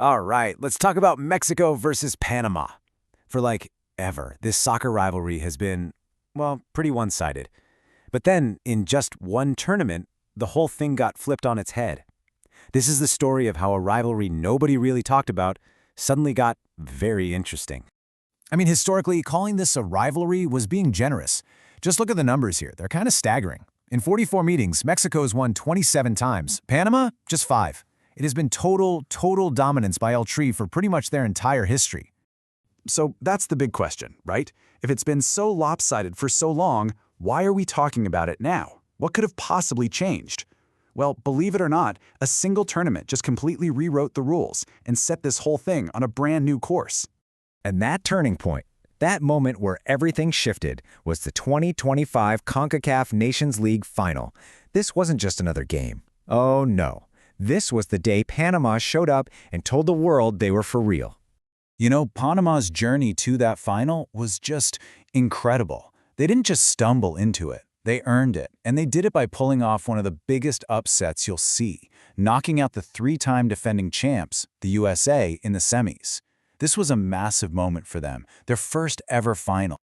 All right, let's talk about Mexico versus Panama. For ever, this soccer rivalry has been, well, pretty one-sided. But then, in just one tournament, the whole thing got flipped on its head. This is the story of how a rivalry nobody really talked about suddenly got very interesting. I mean, historically, calling this a rivalry was being generous. Just look at the numbers here. They're kind of staggering. In 44 meetings, Mexico's won 27 times. Panama, just 5. It has been total dominance by El Tri for pretty much their entire history. So that's the big question, right? If it's been so lopsided for so long, why are we talking about it now? What could have possibly changed? Well, believe it or not, a single tournament just completely rewrote the rules and set this whole thing on a brand new course. And that turning point, that moment where everything shifted, was the 2025 CONCACAF Nations League Final. This wasn't just another game. Oh no. This was the day Panama showed up and told the world they were for real. You know, Panama's journey to that final was just incredible. They didn't just stumble into it. They earned it, and they did it by pulling off one of the biggest upsets you'll see, knocking out the 3-time defending champs, the USA, in the semis. This was a massive moment for them, their first ever final.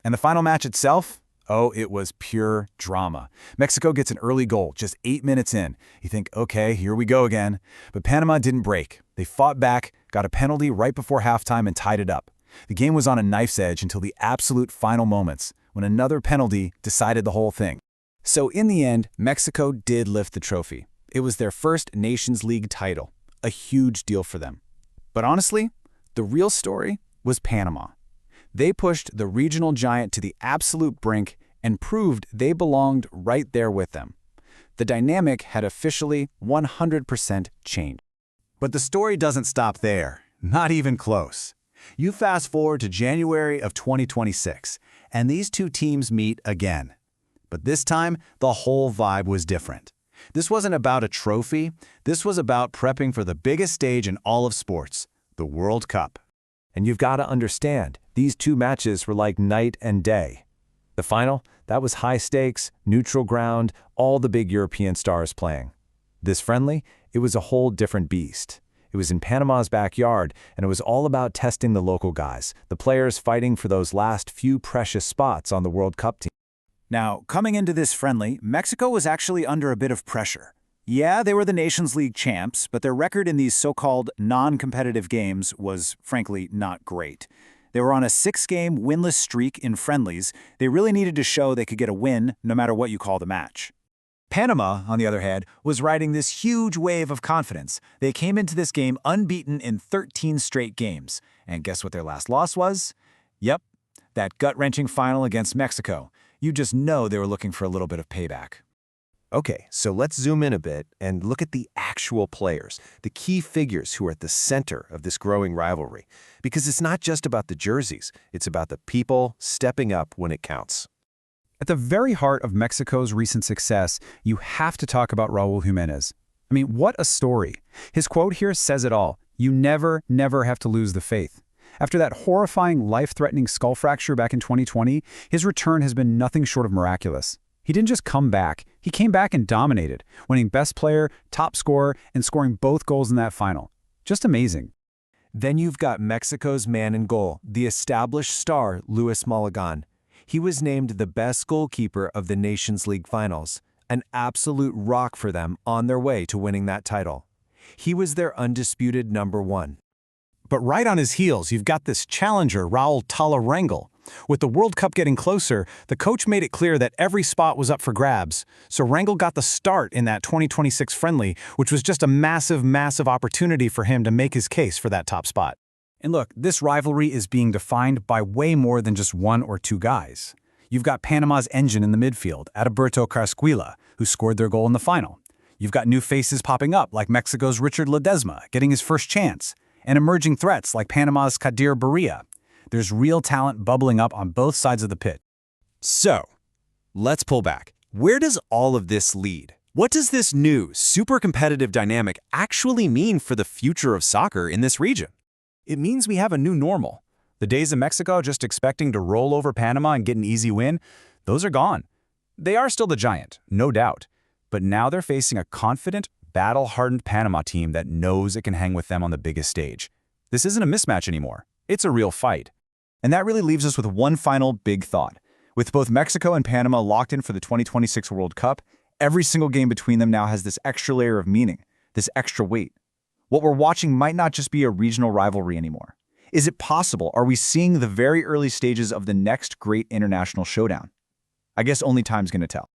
And the final match itself? Oh, it was pure drama. Mexico gets an early goal, just 8 minutes in. You think, okay, here we go again. But Panama didn't break. They fought back, got a penalty right before halftime, and tied it up. The game was on a knife's edge until the absolute final moments, when another penalty decided the whole thing. So in the end, Mexico did lift the trophy. It was their first Nations League title, a huge deal for them. But honestly, the real story was Panama. They pushed the regional giant to the absolute brink and proved they belonged right there with them. The dynamic had officially 100% changed. But the story doesn't stop there. Not even close. You fast forward to January of 2026, and these two teams meet again. But this time, the whole vibe was different. This wasn't about a trophy. This was about prepping for the biggest stage in all of sports, the World Cup. And you've got to understand, these two matches were like night and day. The final, that was high stakes, neutral ground, all the big European stars playing. This friendly, it was a whole different beast. It was in Panama's backyard, and it was all about testing the local guys, the players fighting for those last few precious spots on the World Cup team. Now, coming into this friendly, Mexico was actually under a bit of pressure. Yeah, they were the Nations League champs, but their record in these so-called non-competitive games was, frankly, not great. They were on a 6-game winless streak in friendlies. They really needed to show they could get a win no matter what you call the match. Panama, on the other hand, was riding this huge wave of confidence. They came into this game unbeaten in 13 straight games. And guess what their last loss was? Yep, that gut-wrenching final against Mexico. You just know they were looking for a little bit of payback. Okay, so let's zoom in a bit and look at the actual players, the key figures who are at the center of this growing rivalry. Because it's not just about the jerseys, it's about the people stepping up when it counts. At the very heart of Mexico's recent success, you have to talk about Raúl Jiménez. I mean, what a story. His quote here says it all. You never have to lose the faith. After that horrifying, life-threatening skull fracture back in 2020, his return has been nothing short of miraculous. He didn't just come back, he came back and dominated, winning best player, top scorer, and scoring both goals in that final. Just amazing. Then you've got Mexico's man in goal, the established star, Luis Malagón. He was named the best goalkeeper of the Nations League finals, an absolute rock for them on their way to winning that title. He was their undisputed #1. But right on his heels, you've got this challenger, Raúl Rangel. With the World Cup getting closer, the coach made it clear that every spot was up for grabs. So Rangel got the start in that 2026 friendly, which was just a massive opportunity for him to make his case for that top spot. And look, this rivalry is being defined by way more than just one or two guys. You've got Panama's engine in the midfield, Adalberto Carrasquilla, who scored their goal in the final. You've got new faces popping up, like Mexico's Richard Ledesma, getting his first chance, and emerging threats like Panama's Kadir Barria. There's real talent bubbling up on both sides of the pit. So, let's pull back. Where does all of this lead? What does this new, super competitive dynamic actually mean for the future of soccer in this region? It means we have a new normal. The days of Mexico just expecting to roll over Panama and get an easy win, those are gone. They are still the giant, no doubt. But now they're facing a confident, battle-hardened Panama team that knows it can hang with them on the biggest stage. This isn't a mismatch anymore. It's a real fight. And that really leaves us with one final big thought. With both Mexico and Panama locked in for the 2026 World Cup, every single game between them now has this extra layer of meaning, this extra weight. What we're watching might not just be a regional rivalry anymore. Is it possible? Are we seeing the very early stages of the next great international showdown? I guess only time's going to tell.